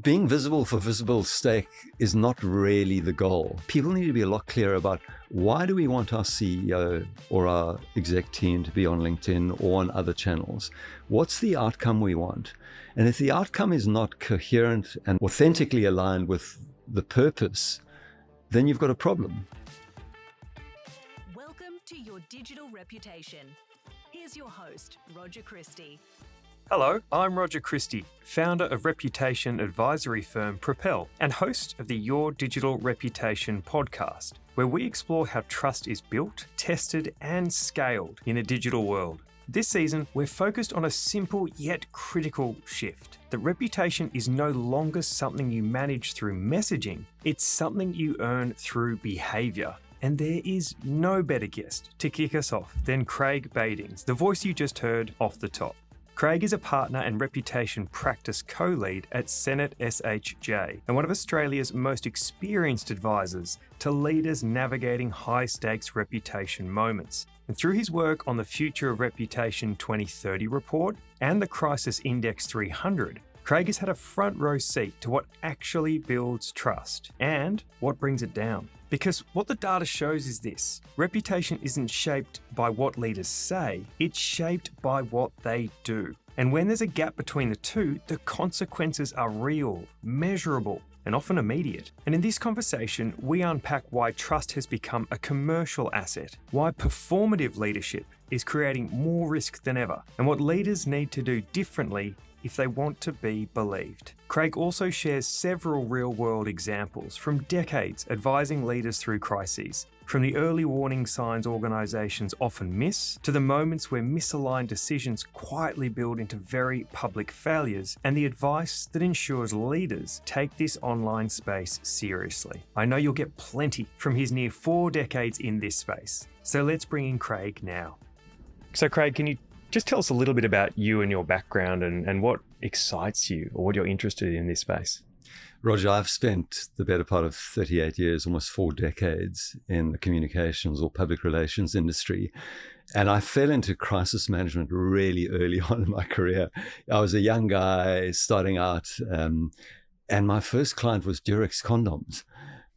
being visible for visible sake is not really the goal. People need to be a lot clearer about why do we want our CEO or our exec team to be on LinkedIn or on other channels? What's the outcome we want? And if the outcome is not coherent and authentically aligned with the purpose, then you've got a problem. Welcome to Your Digital Reputation. Here's your host, Roger Christie. Hello, I'm Roger Christie, founder of reputation advisory firm Propel and host of the Your Digital Reputation podcast, where we explore how trust is built, tested, and scaled in a digital world. This season, we're focused on a simple yet critical shift. That reputation is no longer something you manage through messaging, it's something you earn through behaviour. And there is no better guest to kick us off than Craig Badings, the voice you just heard off the top. Craig is a partner and reputation practice co-lead at SenateSHJ and one of Australia's most experienced advisors to leaders navigating high-stakes reputation moments. And through his work on the Future of Reputation 2030 report and the Crisis Index 300, Craig has had a front row seat to what actually builds trust and what brings it down. Because what the data shows is this: reputation isn't shaped by what leaders say, it's shaped by what they do. And when there's a gap between the two, the consequences are real, measurable, and often immediate. And in this conversation, we unpack why trust has become a commercial asset, why performative leadership is creating more risk than ever, and what leaders need to do differently if they want to be believed. Craig also shares several real-world examples from decades advising leaders through crises, from the early warning signs organisations often miss, to the moments where misaligned decisions quietly build into very public failures, and the advice that ensures leaders take this online space seriously. I know you'll get plenty from his near 4 decades in this space. So let's bring in Craig now. So Craig, can you just tell us a little bit about you and your background and what excites you or what you're interested in this space? Roger, I've spent the better part of 38 years, almost 4 decades in the communications or public relations industry. And I fell into crisis management really early on in my career. I was a young guy starting out, and my first client was Durex condoms.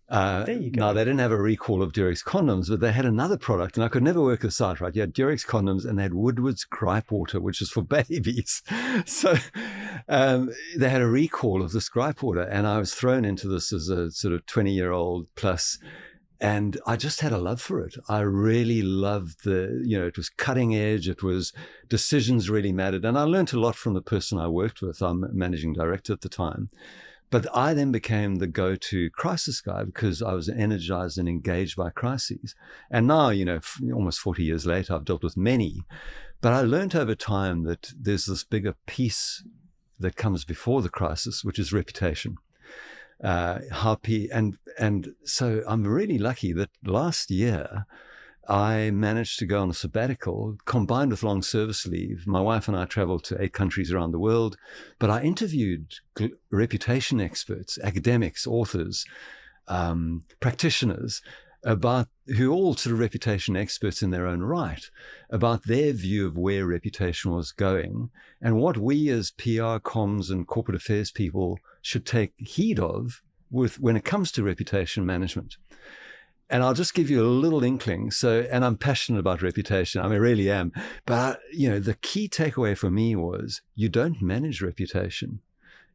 There you go. Now, they didn't have a recall of Durex condoms, but they had another product, and I could never work this out, right? You had Durex condoms, and they had Woodward's gripe water, which is for babies. So they had a recall of this gripe water, and I was thrown into this as a sort of 20-year-old plus, and I just had a love for it. I really loved it was cutting edge. It was decisions really mattered, and I learned a lot from the person I worked with. I'm managing director at the time. But I then became the go-to crisis guy because I was energized and engaged by crises. And now, almost 40 years later, I've dealt with many. But I learned over time that there's this bigger piece that comes before the crisis, which is reputation. And so I'm really lucky that last year, I managed to go on a sabbatical combined with long service leave. My wife and I traveled to 8 countries around the world, but I interviewed reputation experts, academics, authors, practitioners, who all sort of reputation experts in their own right, about their view of where reputation was going and what we as PR, comms, and corporate affairs people should take heed of when it comes to reputation management. And I'll just give you a little inkling. And I'm passionate about reputation. I really am. But, the key takeaway for me was you don't manage reputation.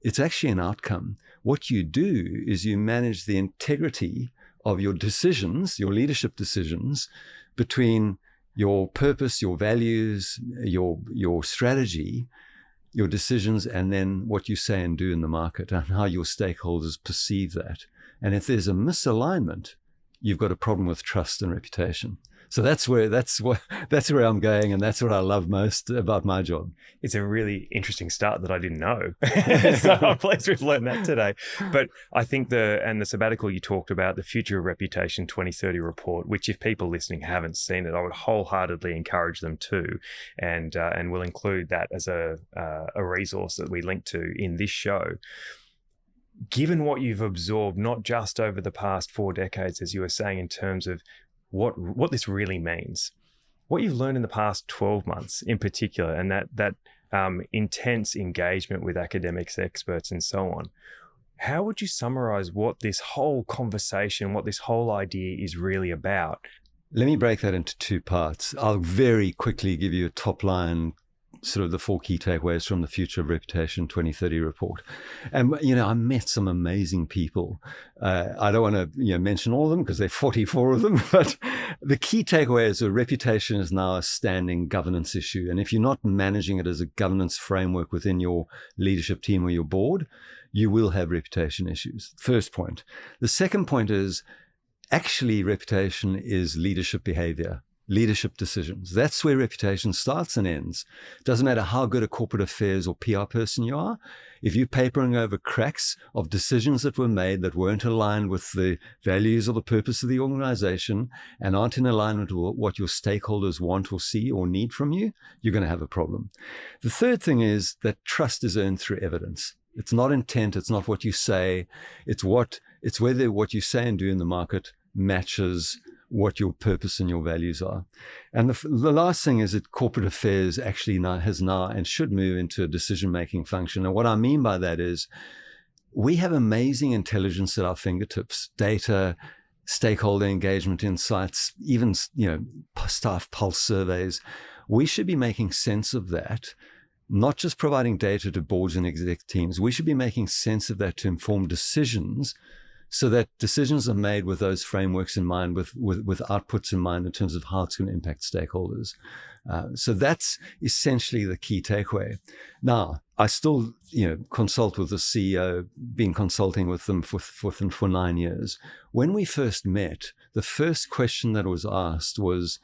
It's actually an outcome. What you do is you manage the integrity of your decisions, your leadership decisions, between your purpose, your values, your strategy, your decisions, and then what you say and do in the market and how your stakeholders perceive that. And if there's a misalignment, you've got a problem with trust and reputation. So that's where I'm going, and that's what I love most about my job. It's a really interesting start that I didn't know. So I'm pleased we've learned that today. But I think the sabbatical you talked about, the Future of Reputation 2030 report, which if people listening haven't seen it, I would wholeheartedly encourage them to, and we'll include that as a resource that we link to in this show. Given what you've absorbed, not just over the past 4 decades, as you were saying, in terms of what this really means, what you've learned in the past 12 months in particular, and that intense engagement with academics, experts, and so on, How would you summarize what this whole conversation, what this whole idea is really about? Let me break that into two parts. I'll very quickly give you a top line, sort of the 4 key takeaways from the Future of Reputation 2030 report. And, I met some amazing people. I don't want to mention all of them because there are 44 of them, but the key takeaway is that reputation is now a standing governance issue. And if you're not managing it as a governance framework within your leadership team or your board, you will have reputation issues. First point. The second point is actually reputation is leadership behavior. Leadership decisions. That's where reputation starts and ends. Doesn't matter how good a corporate affairs or PR person you are. If you're papering over cracks of decisions that were made that weren't aligned with the values or the purpose of the organization and aren't in alignment with what your stakeholders want or see or need from you, you're going to have a problem. The third thing is that trust is earned through evidence. It's not intent. It's not what you say. It's whether what you say and do in the market matches what your purpose and your values are. And the last thing is that corporate affairs actually has now and should move into a decision-making function. And what I mean by that is we have amazing intelligence at our fingertips, data, stakeholder engagement insights, even staff pulse surveys. We should be making sense of that, not just providing data to boards and exec teams. We should be making sense of that to inform decisions, so that decisions are made with those frameworks in mind, with outputs in mind in terms of how it's going to impact stakeholders. So that's essentially the key takeaway. Now, I still consult with the CEO, been consulting with them for 9 years. When we first met, the first question that was asked was,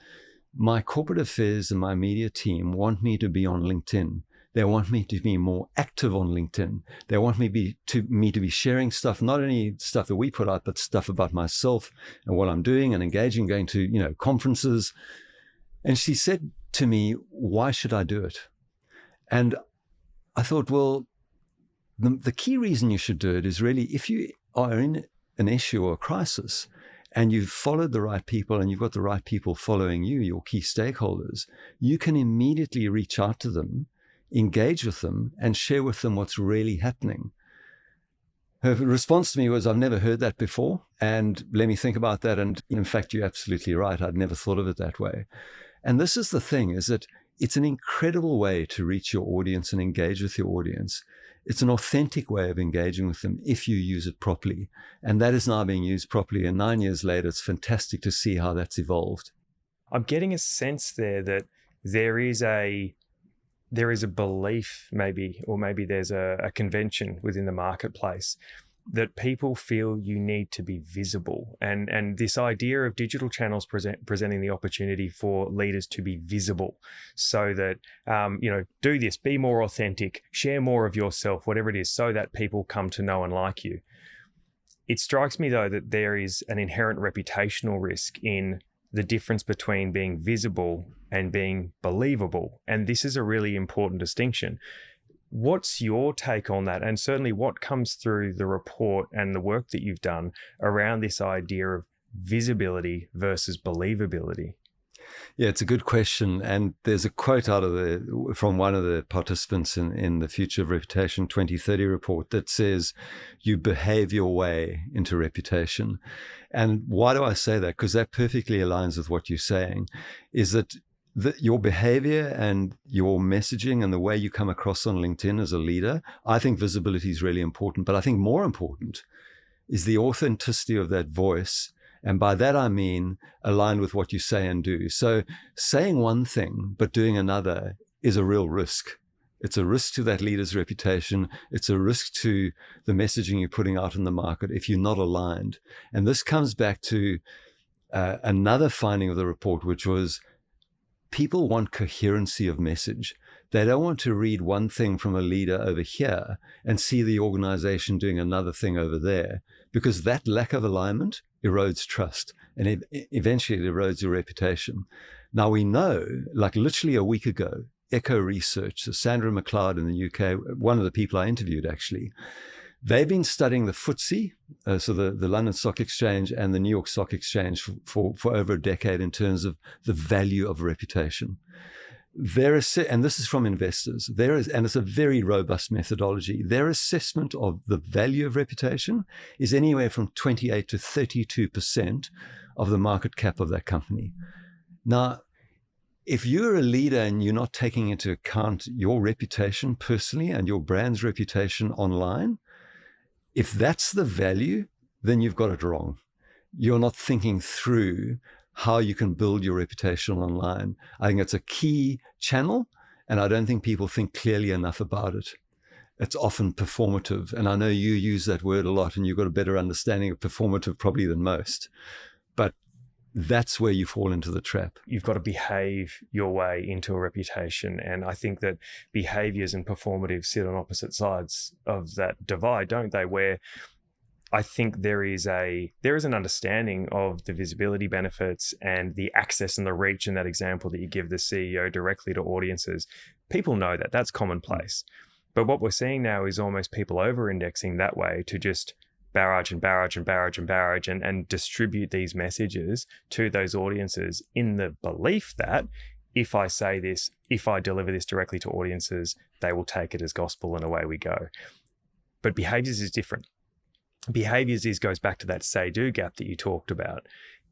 my corporate affairs and my media team want me to be on LinkedIn. They want me to be more active on LinkedIn. They want me to be sharing stuff, not only stuff that we put out, but stuff about myself and what I'm doing and engaging, going to conferences. And she said to me, why should I do it? And I thought, well, the key reason you should do it is really if you are in an issue or a crisis and you've followed the right people and you've got the right people following you, your key stakeholders, you can immediately reach out to them, engage with them, and share with them what's really happening. Her response to me was, I've never heard that before, and let me think about that. And in fact, you're absolutely right. I'd never thought of it that way. And this is the thing, is that it's an incredible way to reach your audience and engage with your audience. It's an authentic way of engaging with them if you use it properly. And that is now being used properly. And 9 years later, it's fantastic to see how that's evolved. I'm getting a sense there that there is a belief maybe, or maybe there's a convention within the marketplace that people feel you need to be visible. And this idea of digital channels presenting the opportunity for leaders to be visible so that, do this, be more authentic, share more of yourself, whatever it is, so that people come to know and like you. It strikes me, though, that there is an inherent reputational risk in the difference between being visible and being believable. And this is a really important distinction. What's your take on that? And certainly what comes through the report and the work that you've done around this idea of visibility versus believability? Yeah, it's a good question. And there's a quote from one of the participants in the Future of Reputation 2030 report that says, you behave your way into reputation. And why do I say that? Because that perfectly aligns with what you're saying, is that your behavior and your messaging and the way you come across on LinkedIn as a leader, I think visibility is really important. But I think more important is the authenticity of that voice. And by that, I mean aligned with what you say and do. So saying one thing, but doing another is a real risk. It's a risk to that leader's reputation. It's a risk to the messaging you're putting out in the market if you're not aligned. And this comes back to another finding of the report, which was people want coherency of message. They don't want to read one thing from a leader over here and see the organization doing another thing over there, because that lack of alignment erodes trust, and eventually it erodes your reputation. Now we know, like literally a week ago, Echo Research, so Sandra McLeod in the UK, one of the people I interviewed actually, they've been studying the FTSE, so the London Stock Exchange and the New York Stock Exchange for over a decade in terms of the value of reputation. and this is from investors, and it's a very robust methodology, their assessment of the value of reputation is anywhere from 28 to 32% of the market cap of that company. Now, if you're a leader and you're not taking into account your reputation personally and your brand's reputation online, if that's the value, then you've got it wrong. You're not thinking through how you can build your reputation online. I think it's a key channel, and I don't think people think clearly enough about it. It's often performative, and I know you use that word a lot, and you've got a better understanding of performative probably than most. But that's where you fall into the trap. You've got to behave your way into a reputation. And I think that behaviors and performative sit on opposite sides of that divide, don't they? Where I think there is an understanding of the visibility benefits and the access and the reach in that example that you give the CEO directly to audiences. People know that. That's commonplace. But what we're seeing now is almost people over-indexing that way to just barrage and distribute these messages to those audiences in the belief that if I say this, if I deliver this directly to audiences, they will take it as gospel and away we go. But behaviors is different. Behaviors goes back to that say-do gap that you talked about.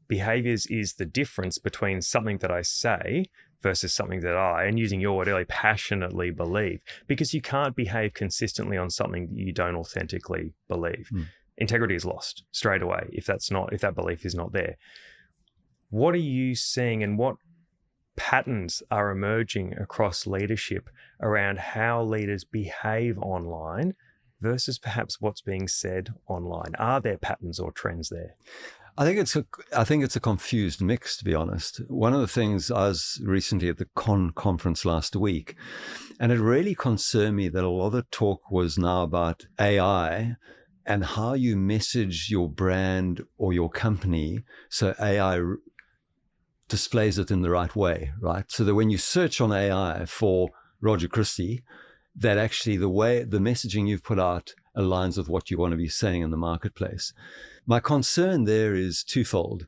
Behaviors is the difference between something that I say versus something that and using your word earlier, passionately believe, because you can't behave consistently on something that you don't authentically believe. Integrity is lost straight away if that belief is not there. What are you seeing, and what patterns are emerging across leadership around how leaders behave online versus perhaps what's being said online? Are there patterns or trends there? I think it's a confused mix, to be honest. One of the things, I was recently at the conference last week, and it really concerned me that a lot of the talk was now about AI and how you message your brand or your company so AI displays it in the right way, right? So that when you search on AI for Roger Christie, that actually the messaging you've put out aligns with what you want to be saying in the marketplace. My concern there is twofold.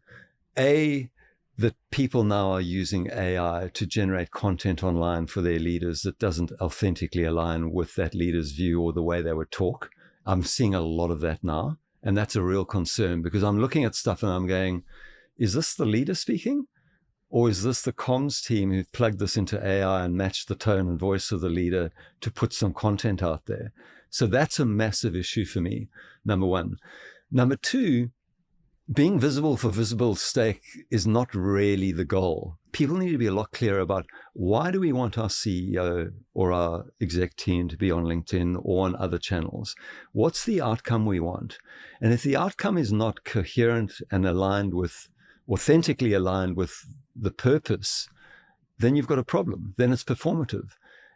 A, that people now are using AI to generate content online for their leaders that doesn't authentically align with that leader's view or the way they would talk. I'm seeing a lot of that now, and that's a real concern, because I'm looking at stuff and I'm going, is this the leader speaking? Or is this the comms team who've plugged this into AI and matched the tone and voice of the leader to put some content out there? So that's a massive issue for me, number one. Number two, being visible for visible sake is not really the goal. People need to be a lot clearer about, why do we want our CEO or our exec team to be on LinkedIn or on other channels? What's the outcome we want? And if the outcome is not coherent and authentically aligned with the purpose, then you've got a problem. Then it's performative.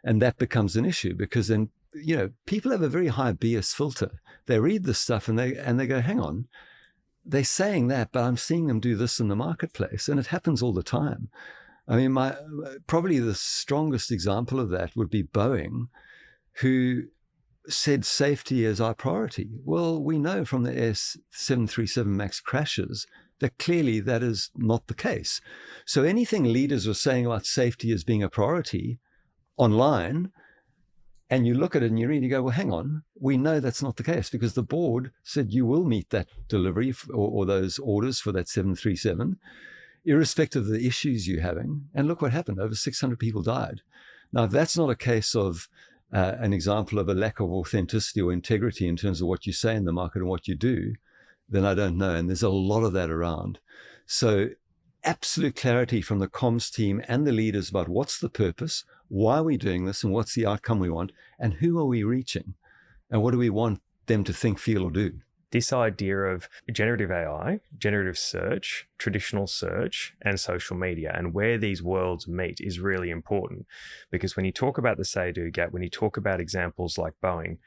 And that becomes an issue, because then, people have a very high bias filter. They read this stuff and they go, hang on, they're saying that, but I'm seeing them do this in the marketplace. And it happens all the time. I mean, probably the strongest example of that would be Boeing, who said safety is our priority. Well, we know from the 737 MAX crashes that clearly that is not the case. So anything leaders were saying about safety as being a priority online, and you look at it and you read, you go, well, hang on, we know that's not the case, because the board said you will meet that delivery or those orders for that 737, irrespective of the issues you're having. And look what happened. Over 600 people died. Now, if that's not a case of an example of a lack of authenticity or integrity in terms of what you say in the market and what you do, then I don't know. And there's a lot of that around. So absolute clarity from the comms team and the leaders about what's the purpose, why are we doing this, and what's the outcome we want, and who are we reaching, and what do we want them to think, feel, or do. This idea of generative AI, generative search, traditional search, and social media, and where these worlds meet is really important, because when you talk about the say-do gap, when you talk about examples like Boeing,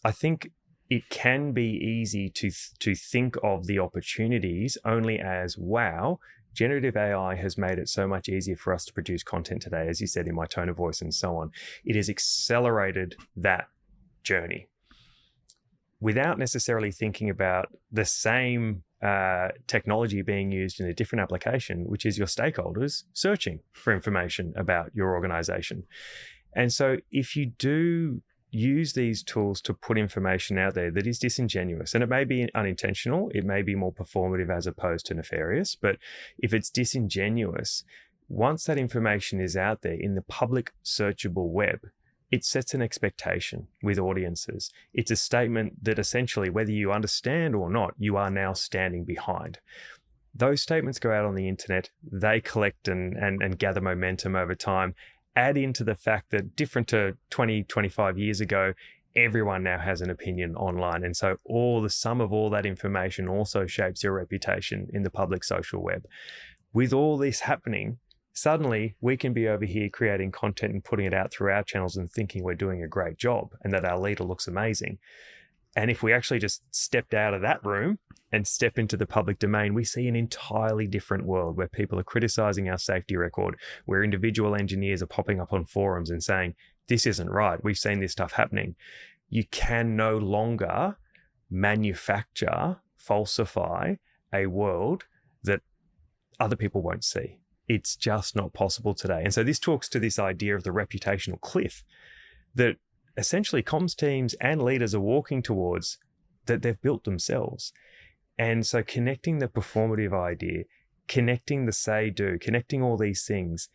I think it can be easy to think of the opportunities only as, wow, generative AI has made it so much easier for us to produce content today, as you said, in my tone of voice and so on. It has accelerated that journey. without necessarily thinking about the same technology being used in a different application, which is your stakeholders searching for information about your organization. And so if you do use these tools to put information out there that is disingenuous, and it may be unintentional, it may be more performative as opposed to nefarious, but if it's disingenuous, once that information is out there in the public searchable web, it sets an expectation with audiences. It's a statement that essentially, whether you understand or not, you are now standing behind. Those statements go out on the internet, they collect and gather momentum over time. Add into the fact that, different to 20, 25 years ago, everyone now has an opinion online. And so the sum of all that information also shapes your reputation in the public social web. With all this happening, suddenly we can be over here creating content and putting it out through our channels and thinking we're doing a great job and that our leader looks amazing. And if we actually just stepped out of that room and step into the public domain, we see an entirely different world where people are criticizing our safety record, where individual engineers are popping up on forums and saying, this isn't right, we've seen this stuff happening. You can no longer manufacture, falsify a world that other people won't see. It's just not possible today. And so this talks to this idea of the reputational cliff that essentially comms teams and leaders are walking towards, that they've built themselves. And so connecting the performative idea, connecting the say-do, connecting all these things,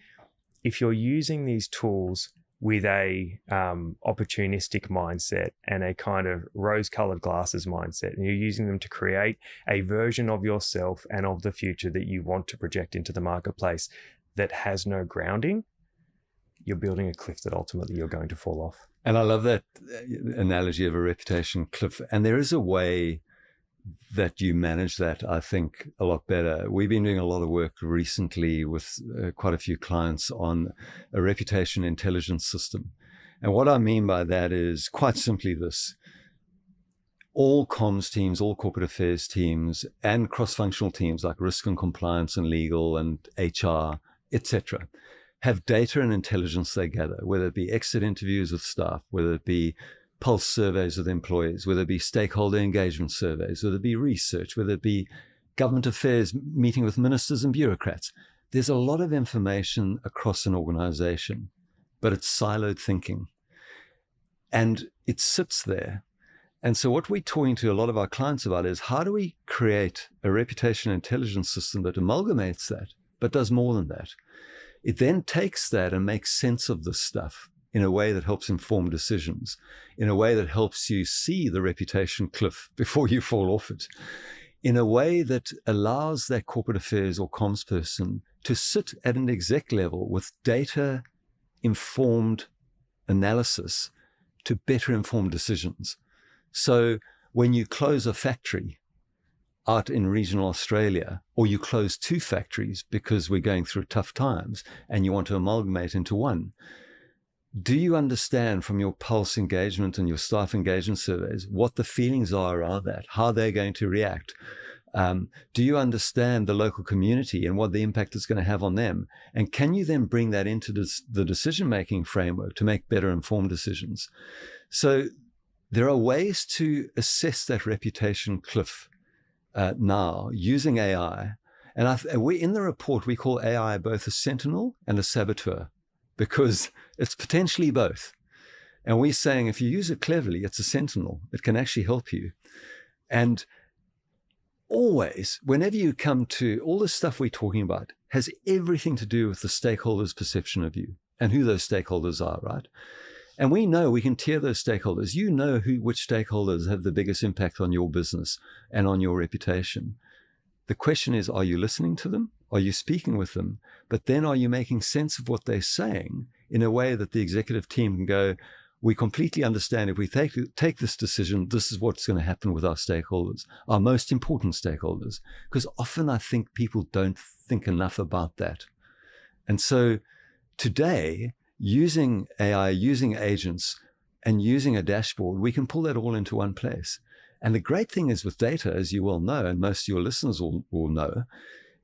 if you're using these tools with a opportunistic mindset and a kind of rose-colored glasses mindset, and you're using them to create a version of yourself and of the future that you want to project into the marketplace that has no grounding, you're building a cliff that ultimately you're going to fall off. And I love that analogy of a reputation cliff. And there is a way that you manage that, I think, a lot better. We've been doing a lot of work recently with quite a few clients on a reputation intelligence system. And what I mean by that is quite simply this. All comms teams, all corporate affairs teams, and cross-functional teams like risk and compliance and legal and HR, etc., have data and intelligence they gather, whether it be exit interviews with staff, whether it be pulse surveys with employees, whether it be stakeholder engagement surveys, whether it be research, whether it be government affairs, meeting with ministers and bureaucrats. There's a lot of information across an organization, but it's siloed thinking. And it sits there. And so what we're talking to a lot of our clients about is, how do we create a reputation intelligence system that amalgamates that, but does more than that? It then takes that and makes sense of this stuff in a way that helps inform decisions, in a way that helps you see the reputation cliff before you fall off it, in a way that allows that corporate affairs or comms person to sit at an exec level with data-informed analysis to better inform decisions. So when you close a factory out in regional Australia, or you close 2 factories because we're going through tough times and you want to amalgamate into one, do you understand from your pulse engagement and your staff engagement surveys what the feelings are around that, how they're going to react? Do you understand the local community and what the impact it's going to have on them? And can you then bring that into the decision-making framework to make better informed decisions? So there are ways to assess that reputation cliff now using AI. And we in the report, we call AI both a sentinel and a saboteur, because it's potentially both. And we're saying if you use it cleverly, it's a sentinel. It can actually help you. And always, whenever you come to all the stuff we're talking about, has everything to do with the stakeholders' perception of you and who those stakeholders are, right? And we know we can tier those stakeholders. You know which stakeholders have the biggest impact on your business and on your reputation. The question is, are you listening to them? Are you speaking with them? But then are you making sense of what they're saying in a way that the executive team can go, we completely understand if we take this decision, this is what's going to happen with our stakeholders, our most important stakeholders. Because often I think people don't think enough about that. And so today, using AI, using agents, and using a dashboard, we can pull that all into one place. And the great thing is with data, as you well know, and most of your listeners will know,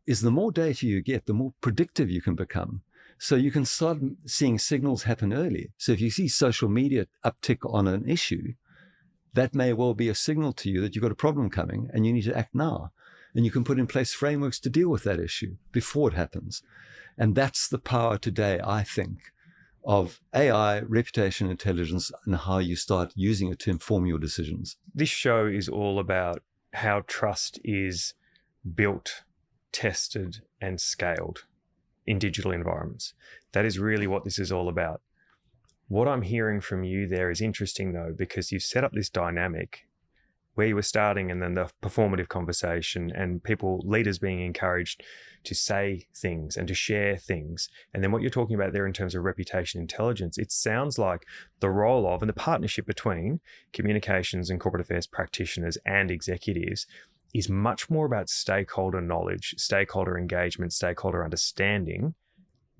is the more data you get, the more predictive you can become. So you can start seeing signals happen early. So if you see social media uptick on an issue, that may well be a signal to you that you've got a problem coming and you need to act now. And you can put in place frameworks to deal with that issue before it happens. And that's the power today, I think, of AI, reputation intelligence, and how you start using it to inform your decisions. This show is all about how trust is built, tested, and scaled in digital environments. That is really what this is all about. What I'm hearing from you there is interesting, though, because you've set up this dynamic where you were starting, and then the performative conversation and leaders being encouraged to say things and to share things. And then what you're talking about there in terms of reputation intelligence, it sounds like the role of and the partnership between communications and corporate affairs practitioners and executives is much more about stakeholder knowledge, stakeholder engagement, stakeholder understanding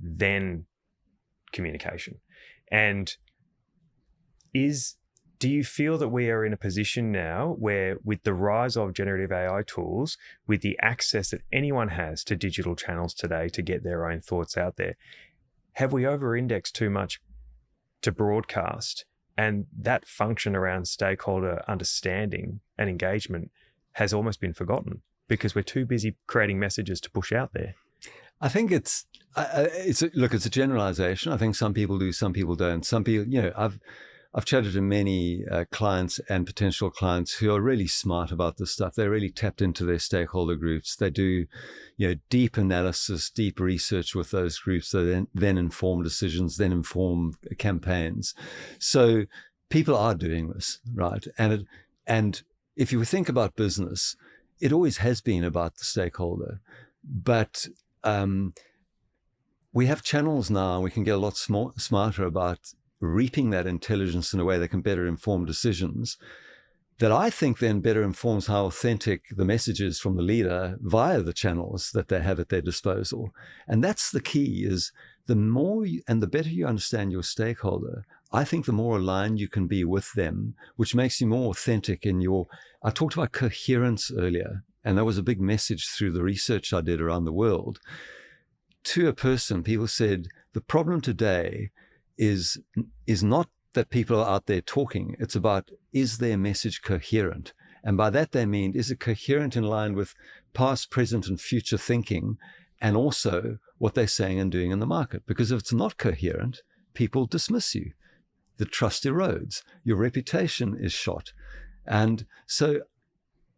than communication. And do you feel that we are in a position now where, with the rise of generative AI tools, with the access that anyone has to digital channels today to get their own thoughts out there, have we over-indexed too much to broadcast? And that function around stakeholder understanding and engagement has almost been forgotten because we're too busy creating messages to push out there. I think it's a generalization. I think some people do, some people don't. Some people, I've chatted to many clients and potential clients who are really smart about this stuff. They're really tapped into their stakeholder groups. They do, deep analysis, deep research with those groups. They then inform decisions, then inform campaigns. So people are doing this, right? And if you think about business, it always has been about the stakeholder. But we have channels now, and we can get a lot smarter about reaping that intelligence in a way that can better inform decisions, that I think then better informs how authentic the message is from the leader via the channels that they have at their disposal. And that's the key, is the more and the better you understand your stakeholder, I think the more aligned you can be with them, which makes you more authentic in I talked about coherence earlier, and that was a big message through the research I did around the world. To a person, people said, the problem today is not that people are out there talking. It's about, is their message coherent? And by that they mean, is it coherent in line with past, present, and future thinking, and also what they're saying and doing in the market? Because if it's not coherent, people dismiss you. The trust erodes. Your reputation is shot. And so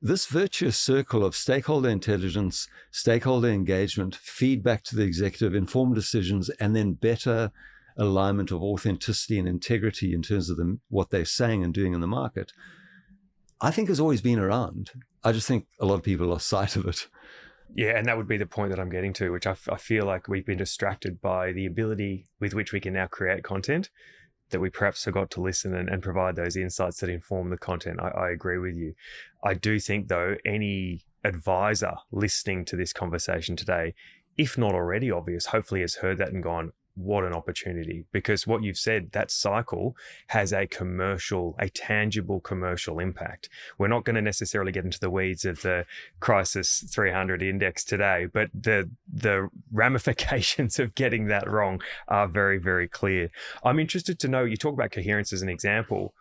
this virtuous circle of stakeholder intelligence, stakeholder engagement, feedback to the executive, informed decisions, and then better alignment of authenticity and integrity in terms of what they're saying and doing in the market, I think has always been around. I just think a lot of people lost sight of it. Yeah, and that would be the point that I'm getting to, which I feel like we've been distracted by the ability with which we can now create content, that we perhaps forgot to listen and provide those insights that inform the content. I agree with you. I do think, though, any advisor listening to this conversation today, if not already obvious, hopefully has heard that and gone, what an opportunity. Because what you've said, that cycle has a tangible commercial impact. We're not going to necessarily get into the weeds of the Crisis 300 index today, but the ramifications of getting that wrong are very, very clear. I'm interested to know, you talk about coherence as an example.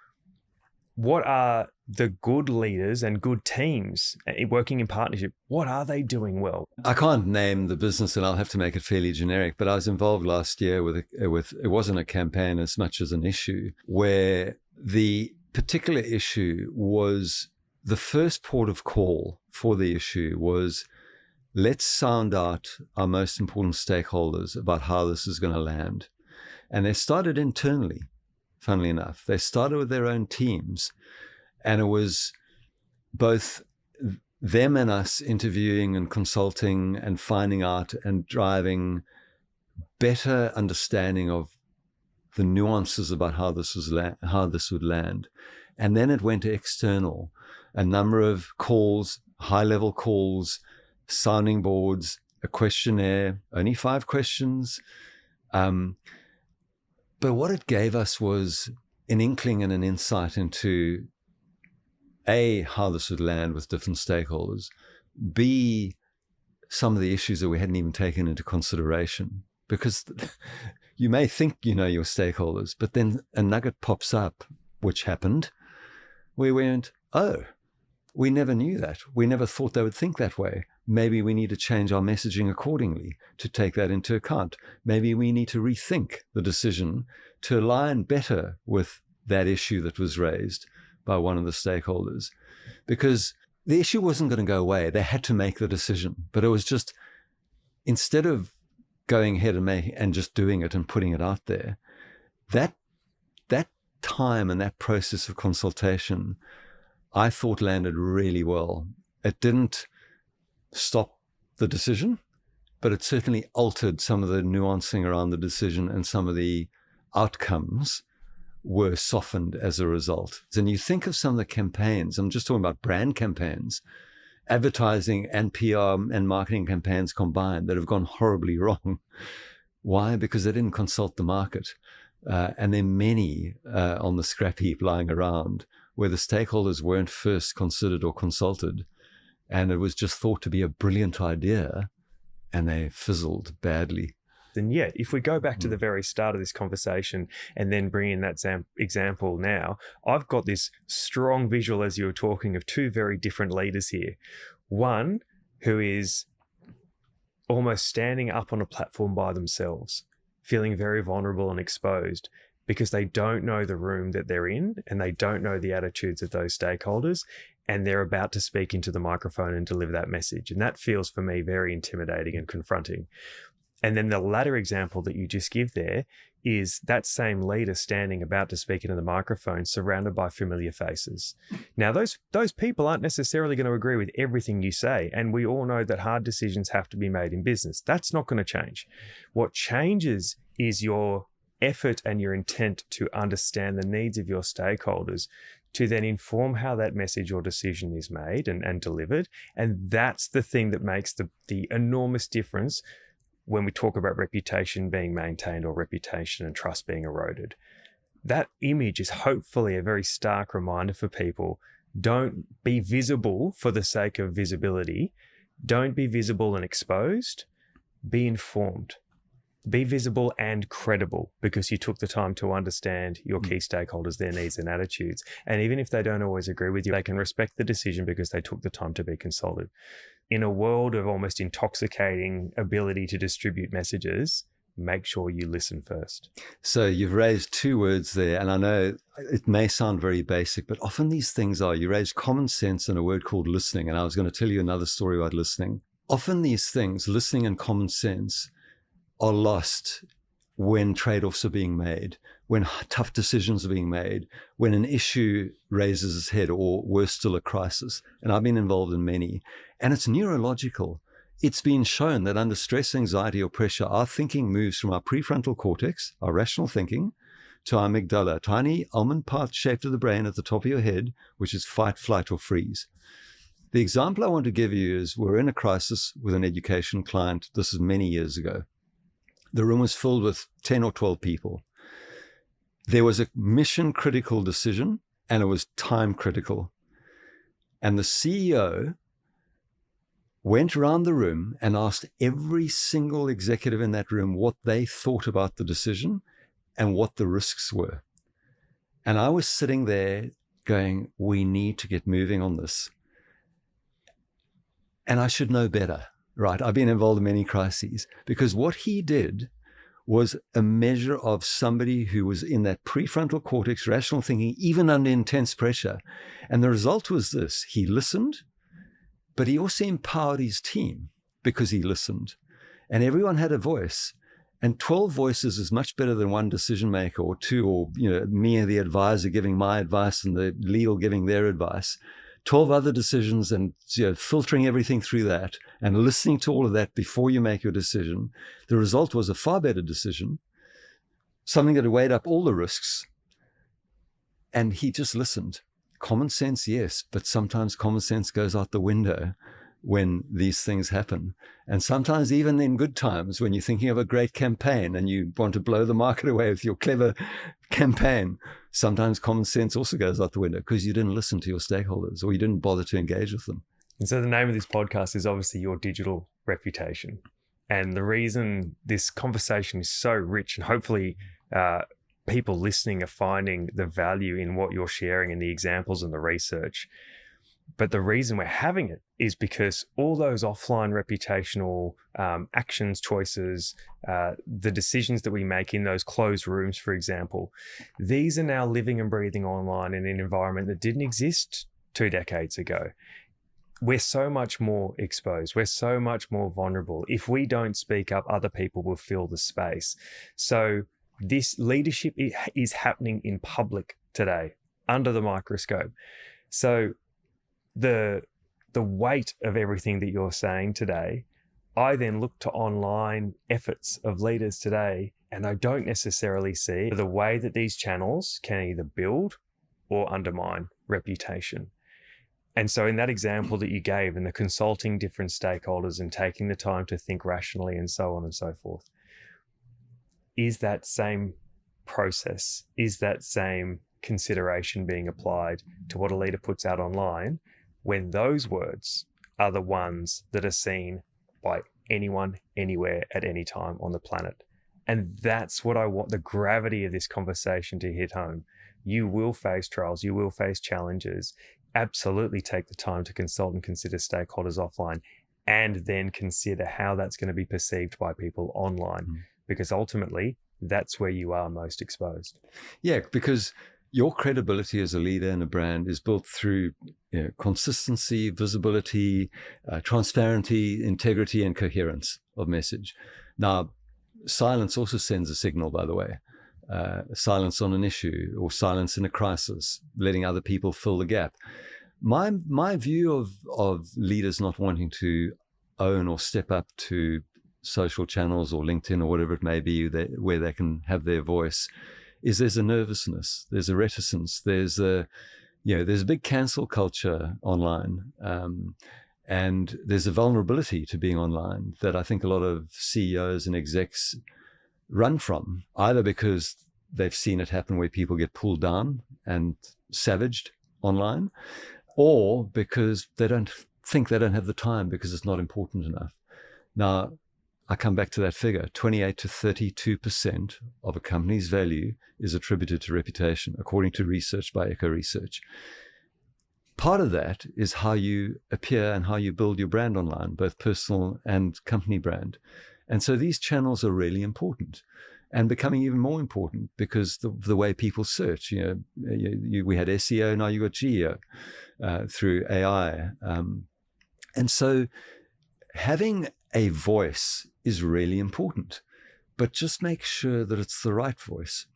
What are the good leaders and good teams working in partnership? What are they doing well? I can't name the business, and I'll have to make it fairly generic, but I was involved last year with it wasn't a campaign as much as an issue, where the particular issue was, the first port of call for the issue was, let's sound out our most important stakeholders about how this is going to land. And they started internally. Funnily enough, they started with their own teams, and it was both them and us interviewing and consulting and finding out and driving better understanding of the nuances about how this would land. And then it went to external, a number of calls, high-level calls, sounding boards, a questionnaire, only 5 questions. But what it gave us was an inkling and an insight into A, how this would land with different stakeholders, B, some of the issues that we hadn't even taken into consideration. Because you may think you know your stakeholders, but then a nugget pops up, which happened, we went, oh, we never knew that. We never thought they would think that way. Maybe we need to change our messaging accordingly to take that into account. Maybe we need to rethink the decision to align better with that issue that was raised by one of the stakeholders. Because the issue wasn't going to go away. They had to make the decision. But it was just, instead of going ahead and just doing it and putting it out there, that time and that process of consultation, I thought landed really well. It didn't stop the decision, but it certainly altered some of the nuancing around the decision, and some of the outcomes were softened as a result. And you think of some of the campaigns, I'm just talking about brand campaigns, advertising and PR and marketing campaigns combined, that have gone horribly wrong. Why? Because they didn't consult the market. And there are many on the scrap heap lying around where the stakeholders weren't first considered or consulted, and it was just thought to be a brilliant idea, and they fizzled badly. And yet, if we go back to the very start of this conversation and then bring in that example now, I've got this strong visual, as you were talking, of two very different leaders here. One who is almost standing up on a platform by themselves, feeling very vulnerable and exposed because they don't know the room that they're in and they don't know the attitudes of those stakeholders, and they're about to speak into the microphone and deliver that message. And that feels for me very intimidating and confronting. And then the latter example that you just give there is that same leader standing about to speak into the microphone, surrounded by familiar faces. Now, those people aren't necessarily going to agree with everything you say. And we all know that hard decisions have to be made in business. That's not going to change. What changes is your effort and your intent to understand the needs of your stakeholders, to then inform how that message or decision is made and delivered. And that's the thing that makes the enormous difference when we talk about reputation being maintained or reputation and trust being eroded. That image is hopefully a very stark reminder for people. Don't be visible for the sake of visibility. Don't be visible and exposed. Be informed. Be visible and credible because you took the time to understand your key stakeholders, their needs and attitudes. And even if they don't always agree with you, they can respect the decision because they took the time to be consulted. In a world of almost intoxicating ability to distribute messages, make sure you listen first. So you've raised two words there, and I know it may sound very basic, but often these things are. You raised common sense and a word called listening, and I was going to tell you another story about listening. Often these things, listening and common sense, are lost when trade-offs are being made, when tough decisions are being made, when an issue raises its head, or worse still, a crisis. And I've been involved in many. And it's neurological. It's been shown that under stress, anxiety, or pressure, our thinking moves from our prefrontal cortex, our rational thinking, to our amygdala, a tiny almond part shaped of the brain at the top of your head, which is fight, flight, or freeze. The example I want to give you is we're in a crisis with an education client. This is many years ago. The room was filled with 10 or 12 people. There was a mission critical decision, and it was time critical. And the CEO went around the room and asked every single executive in that room what they thought about the decision and what the risks were. And I was sitting there going, we need to get moving on this. And I should know better. Right, I've been involved in many crises, because what he did was a measure of somebody who was in that prefrontal cortex, rational thinking, even under intense pressure. And the result was this: he listened, but he also empowered his team because he listened. And everyone had a voice. And 12 voices is much better than one decision maker or two, or me, the advisor, giving my advice and the legal giving their advice. 12 other decisions, and filtering everything through that and listening to all of that before you make your decision. The result was a far better decision, something that weighed up all the risks. And he just listened. Common sense, yes, but sometimes common sense goes out the window when these things happen. And sometimes even in good times, when you're thinking of a great campaign and you want to blow the market away with your clever campaign, sometimes common sense also goes out the window because you didn't listen to your stakeholders or you didn't bother to engage with them. And so the name of this podcast is obviously Your Digital Reputation. And the reason this conversation is so rich and hopefully people listening are finding the value in what you're sharing and the examples and the research. But the reason we're having it is because all those offline reputational actions, choices, the decisions that we make in those closed rooms, for example, these are now living and breathing online in an environment that didn't exist 2 decades ago. We're so much more exposed. We're so much more vulnerable. If we don't speak up, other people will fill the space. So this leadership is happening in public today, under the microscope. So the weight of everything that you're saying today, I then look to online efforts of leaders today, and I don't necessarily see the way that these channels can either build or undermine reputation. And so in that example that you gave, and the consulting different stakeholders and taking the time to think rationally and so on and so forth, is that same process, is that same consideration being applied to what a leader puts out online when those words are the ones that are seen by anyone, anywhere, at any time on the planet? And that's what I want the gravity of this conversation to hit home. You will face trials, you will face challenges. Absolutely take the time to consult and consider stakeholders offline, and then consider how that's going to be perceived by people online, because ultimately that's where you are most exposed. Yeah, because your credibility as a leader and a brand is built through consistency, visibility, transparency, integrity, and coherence of message. Now, silence also sends a signal, by the way. Silence on an issue or silence in a crisis, letting other people fill the gap. My view of leaders not wanting to own or step up to social channels or LinkedIn or whatever it may be where they can have their voice is there's a nervousness, there's a reticence, there's a big cancel culture online, and there's a vulnerability to being online that I think a lot of CEOs and execs run from, either because they've seen it happen where people get pulled down and savaged online, or because they don't think they don't have the time because it's not important enough. Now, I come back to that figure, 28 to 32% of a company's value is attributed to reputation, according to research by Echo Research. Part of that is how you appear and how you build your brand online, both personal and company brand. And so these channels are really important and becoming even more important because the way people search, we had SEO, now you got GEO through AI. And so having a voice is really important, but just make sure that it's the right voice.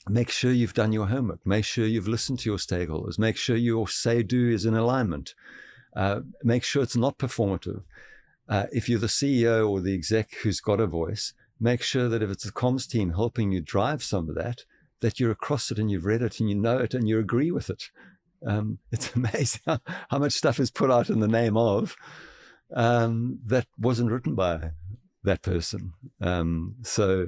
Make sure you've done your homework. Make sure you've listened to your stakeholders. Make sure your say-do is in alignment. Make sure it's not performative. If you're the CEO or the exec who's got a voice, make sure that if it's the comms team helping you drive some of that you're across it and you've read it and you know it and you agree with it. It's amazing how much stuff is put out in the name of that wasn't written by that person. So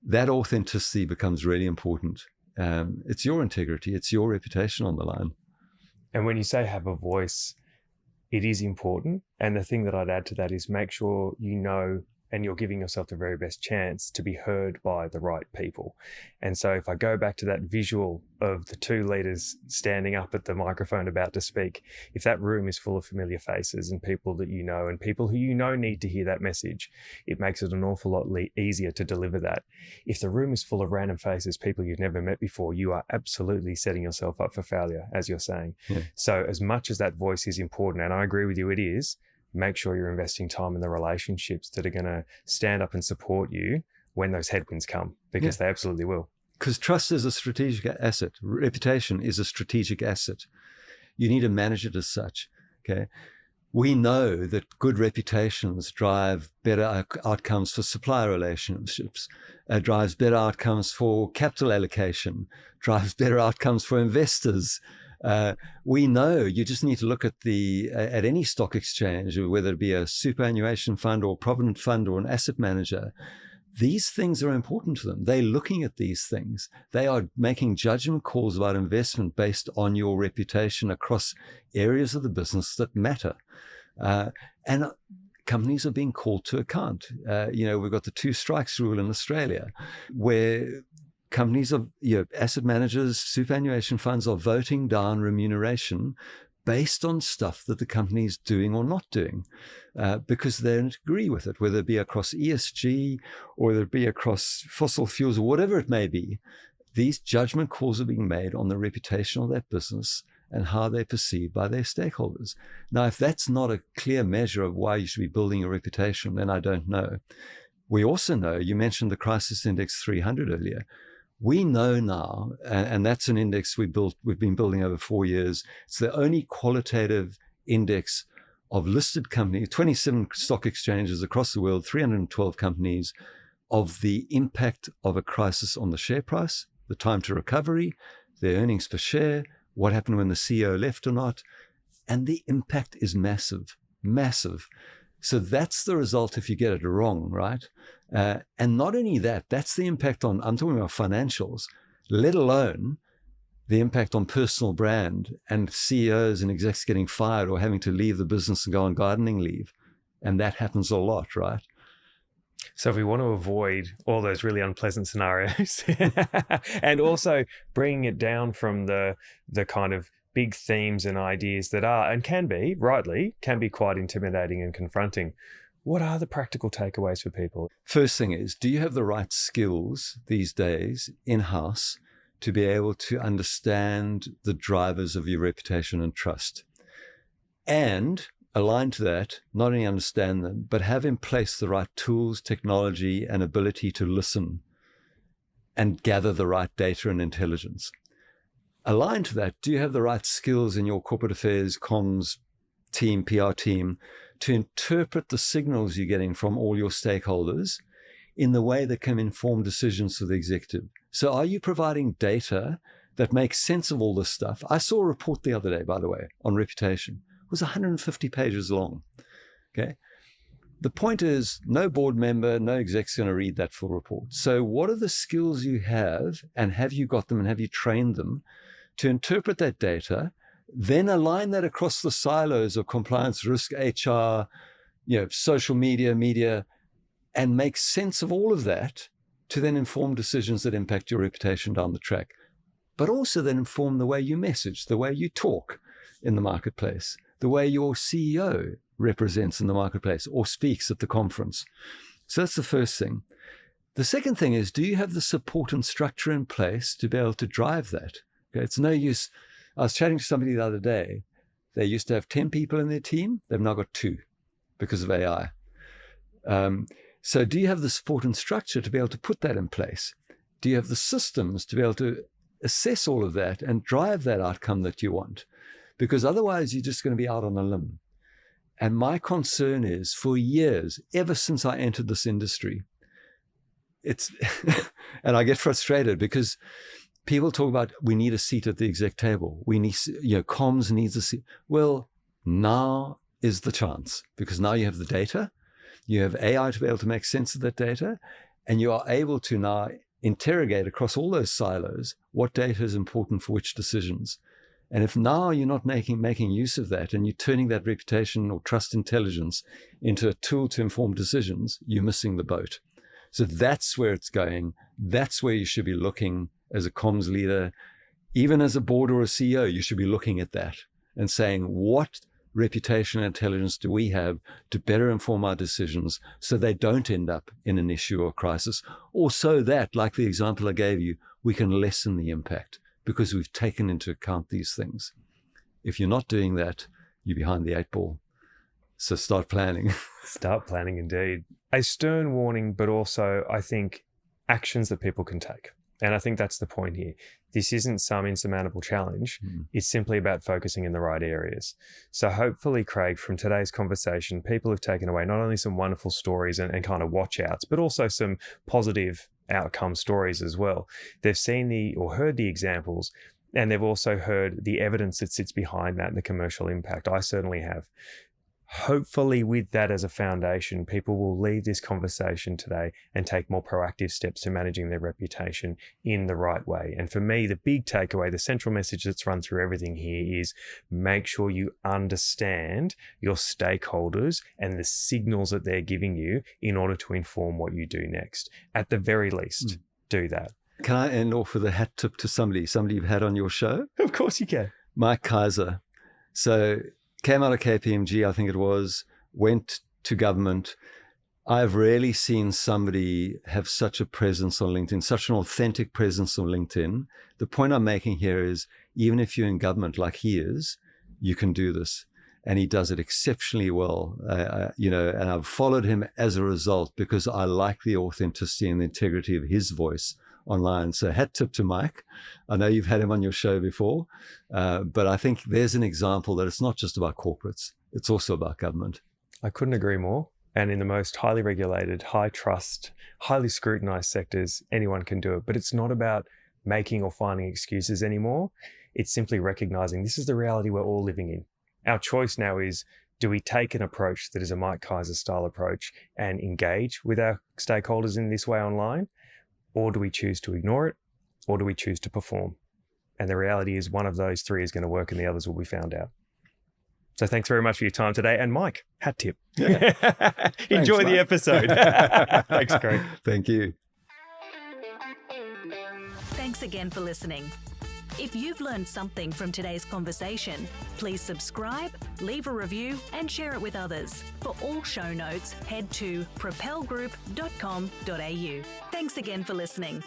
that authenticity becomes really important. It's your integrity, it's your reputation on the line. And when you say have a voice, it is important. And the thing that I'd add to that is make sure you know and you're giving yourself the very best chance to be heard by the right people. And so if I go back to that visual of the two leaders standing up at the microphone about to speak, if that room is full of familiar faces and people that you know and people who you know need to hear that message, it makes it an awful lot easier to deliver that. If the room is full of random faces, people you've never met before, you are absolutely setting yourself up for failure, as you're saying. Yeah. So as much as that voice is important, and I agree with you, it is, make sure you're investing time in the relationships that are going to stand up and support you when those headwinds come, because they absolutely will. Because trust is a strategic asset. Reputation is a strategic asset. You need to manage it as such. Okay. We know that good reputations drive better outcomes for supplier relationships, drives better outcomes for capital allocation, drives better outcomes for investors. We know you just need to look at at any stock exchange, whether it be a superannuation fund or a provident fund or an asset manager. These things are important to them. They're looking at these things. They are making judgment calls about investment based on your reputation across areas of the business that matter. And companies are being called to account. We've got the 2 strikes rule in Australia, where companies of asset managers, superannuation funds are voting down remuneration based on stuff that the company is doing or not doing, because they don't agree with it, whether it be across ESG or whether it be across fossil fuels or whatever it may be. These judgment calls are being made on the reputation of that business and how they're perceived by their stakeholders. Now, if that's not a clear measure of why you should be building a reputation, then I don't know. We also know, you mentioned the Crisis Index 300 earlier. We know now, and that's an index we've been building over 4 years. It's the only qualitative index of listed companies, 27 stock exchanges across the world, 312 companies, of the impact of a crisis on the share price, the time to recovery, their earnings per share, what happened when the CEO left or not. And the impact is massive, massive. So that's the result if you get it wrong, right? And not only that, that's the impact on, I'm talking about financials, let alone the impact on personal brand and CEOs and execs getting fired or having to leave the business and go on gardening leave. And that happens a lot, right? So if we want to avoid all those really unpleasant scenarios and also bringing it down from the kind of big themes and ideas that are, and can be, rightly, can be quite intimidating and confronting, what are the practical takeaways for people? First thing is, do you have the right skills these days in-house to be able to understand the drivers of your reputation and trust? And aligned to that, not only understand them, but have in place the right tools, technology, and ability to listen and gather the right data and intelligence. Aligned to that, do you have the right skills in your corporate affairs, comms team, PR team, to interpret the signals you're getting from all your stakeholders in the way that can inform decisions for the executive? So are you providing data that makes sense of all this stuff? I saw a report the other day, by the way, on reputation. It was 150 pages long. Okay. The point is, no board member, no exec's going to read that full report. So what are the skills you have, and have you got them, and have you trained them to interpret that data, then align that across the silos of compliance, risk, HR, social media, and make sense of all of that to then inform decisions that impact your reputation down the track, but also then inform the way you message, the way you talk in the marketplace, the way your CEO represents in the marketplace or speaks at the conference. So that's the first thing. The second thing is, do you have the support and structure in place to be able to drive that? Okay, it's no use. I was chatting to somebody the other day. They used to have 10 people in their team. They've now got 2 because of AI. So do you have the support and structure to be able to put that in place? Do you have the systems to be able to assess all of that and drive that outcome that you want? Because otherwise you're just going to be out on a limb. And my concern is, for years, ever since I entered this industry, it's, and I get frustrated because people talk about, we need a seat at the exec table. We need, comms needs a seat. Well, now is the chance, because now you have the data, you have AI to be able to make sense of that data, and you are able to now interrogate across all those silos what data is important for which decisions. And if now you're not making use of that, and you're turning that reputation or trust intelligence into a tool to inform decisions, you're missing the boat. So that's where it's going. That's where you should be looking as a comms leader. Even as a board or a CEO, you should be looking at that and saying, what reputation and intelligence do we have to better inform our decisions so they don't end up in an issue or crisis, or so that, like the example I gave you, we can lessen the impact because we've taken into account these things. If you're not doing that, you're behind the 8 ball. So start planning. Start planning indeed. A stern warning, but also, I think, actions that people can take. And I think that's the point here. This isn't some insurmountable challenge. It's simply about focusing in the right areas. So hopefully, Craig, from today's conversation, people have taken away not only some wonderful stories and kind of watch outs, but also some positive outcome stories as well. They've seen or heard the examples, and they've also heard the evidence that sits behind that and the commercial impact. I certainly have. Hopefully, with that as a foundation, people will leave this conversation today and take more proactive steps to managing their reputation in the right way. And for me, the big takeaway, the central message that's run through everything here is make sure you understand your stakeholders and the signals that they're giving you in order to inform what you do next. At the very least, do that. Can I end off with a hat tip to somebody you've had on your show? Of course you can. Mike Kaiser. So came out of KPMG, I think it was, went to government. I've rarely seen somebody have such a presence on LinkedIn, such an authentic presence on LinkedIn. The point I'm making here is, even if you're in government like he is, you can do this. And he does it exceptionally well, and I've followed him as a result because I like the authenticity and the integrity of his voice online. So hat tip to Mike. I know you've had him on your show before, but I think there's an example that it's not just about corporates, it's also about government. I couldn't agree more. And in the most highly regulated, high trust, highly scrutinized sectors, anyone can do it. But it's not about making or finding excuses anymore. It's simply recognizing this is the reality we're all living in. Our choice now is, do we take an approach that is a Mike Kaiser style approach and engage with our stakeholders in this way online? Or do we choose to ignore it? Or do we choose to perform? And the reality is one of those three is going to work and the others will be found out. So thanks very much for your time today. And Mike, hat tip. Yeah. Enjoy the episode. Thanks, Craig. Thank you. Thanks again for listening. If you've learned something from today's conversation, please subscribe, leave a review, and share it with others. For all show notes, head to propelgroup.com.au. Thanks again for listening.